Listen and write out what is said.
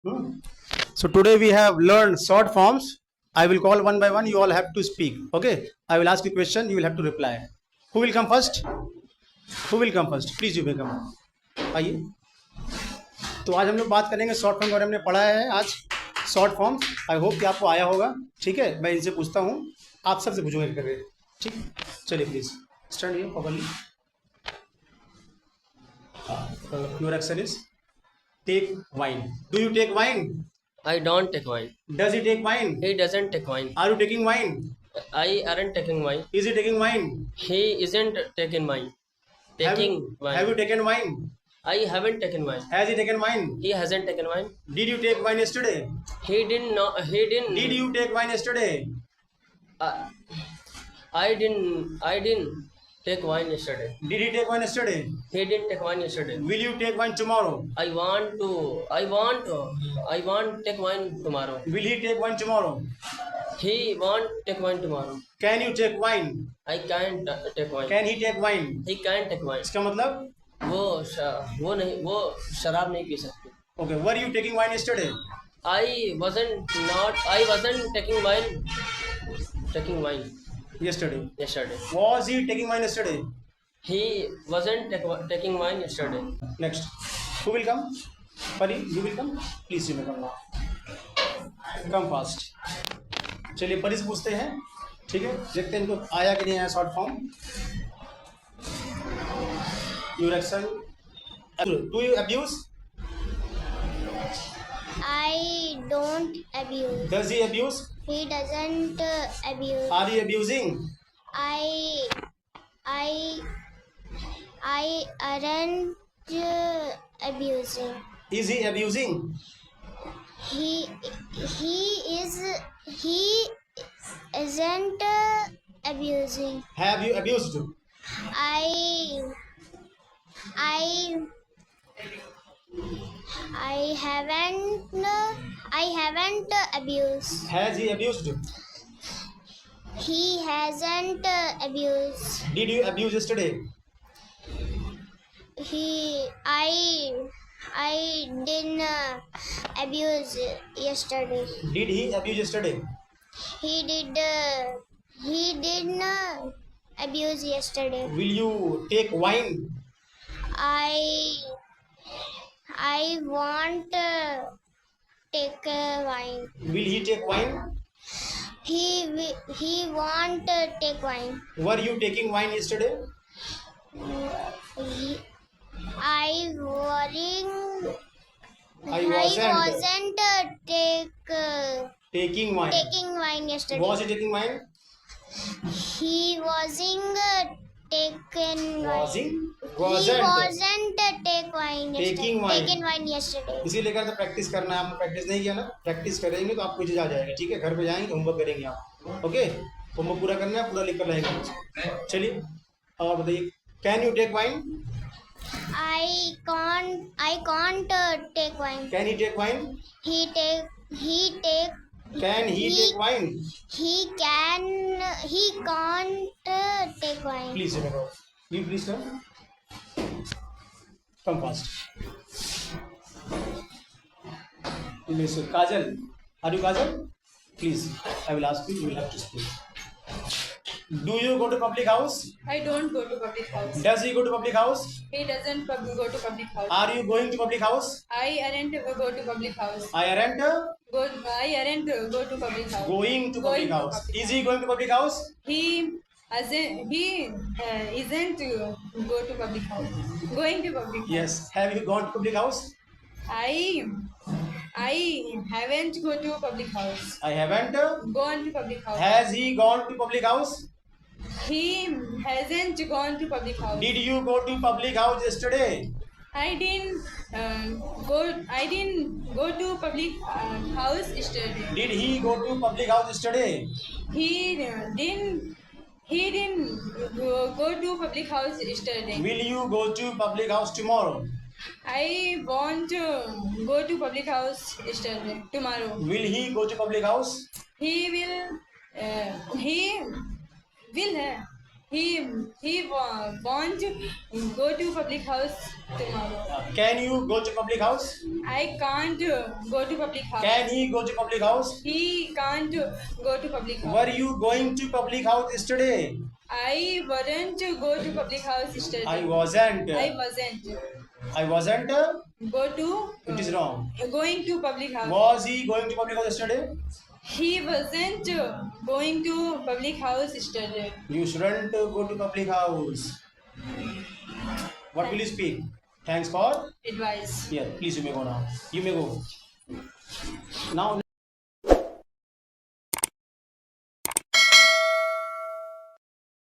So today we have learned short forms. I will call one by one. You all have to speak. Okay. I will ask you question. You will have to reply. Who will come first? Who will come first? Please you may come. आइए. तो आज हम लोग बात करेंगे short form के बारे में. हमने पढ़ा है आज शॉर्ट फॉर्म. आई होप कि आपको आया होगा. ठीक है. मैं इनसे पूछता हूँ. आप सबसे पूछूंगा करके. ठीक. चलिए please stand here properly. Your action is take wine. Do you take wine? I don't take wine. Does he take wine? He doesn't take wine. Are you taking wine? I aren't taking wine. Is he taking wine? He isn't taking wine. Taking wine. Have you taken wine? I haven't taken wine. Has he taken wine? He hasn't taken wine. Did you take wine yesterday? He didn't know. He didn't. Did you take wine yesterday? I didn't take wine yesterday. Did he take wine yesterday? He didn't take wine yesterday. Will you take wine tomorrow? I want take wine tomorrow. Will he take wine tomorrow? He won't take wine tomorrow. Can you take wine? I can't take wine. Can he take wine? He can't take wine. इसका मतलब वो शराब नहीं P सकते. Okay. Were you taking wine yesterday? I wasn't taking wine Yesterday. yesterday. Was he taking wine yesterday? He wasn't taking wine yesterday. Next. Who will come? Pari, you will come? Please you may come now. Come fast. चलिए परी से पूछते हैं. ठीक है. देखते हैं इनको आया कि नहीं आया short form. Your action. Do you abuse? I don't abuse. Does he abuse? He doesn't abuse. Are you abusing? I aren't abusing. Is he abusing? He isn't abusing. Have you abused? I haven't abused. Has he abused? He hasn't abused. Did you abuse yesterday? I didn't abuse yesterday. Did he abuse yesterday? He didn't abuse yesterday. Will you take wine? I won't take wine. Will he take wine? He won't take wine. Were you taking wine yesterday? I wasn't Taking wine. taking wine yesterday. Was he taking wine? He wasn't taken wine. He Wasn't. wasn't take wine yesterday. Taking wine. Taken wine yesterday. इसी लेकर तो practice करना है. आपने practice नहीं किया ना. Practice करेंगे तो आपको चीज आ जाएगा. ठीक है. घर पे जाएंगे होमवर्क करेंगे आप. ओके. होमवर्क पूरा करना है. पूरा लिख कर लाएंगे. चलिए और बताइए. Can you take wine? I can't take wine. Can he take wine? Can he take wine? He can't take wine. Please you please come fast. Miss Kajal, are you Kajal? Please, I will ask you. You will have to speak. Do you go to public house? I don't go to public house. Does he go to public house? He doesn't go to public house. Are you going to public house? I aren't go to public house. I aren't I aren't go to public house. going to public house. Is he going to public house? He isn't go to public house. Going to public house. Yes. Have you gone to public house? I haven't go to public house. I haven't. Gone to public house. Has he gone to public house? He hasn't gone to public house. Did you go to public house yesterday? I didn't go to public house yesterday. Did he go to public house yesterday? He didn't go to public house yesterday. Will you go to public house tomorrow? I want to go to public house yesterday tomorrow. Will he go to public house? He will he won't go to public house tomorrow. Can you go to public house? I can't go to public house. Can he go to public house? He can't go to public house. Were you going to public house yesterday? I wasn't go to public house yesterday. I wasn't. I wasn't I wasn't. go to It is wrong. going to public house. Was he going to public house yesterday? He wasn't going to public house yesterday. You shouldn't go to public house. What will you speak? Thanks for. Advice. Here, please you may go now. You may go. Now.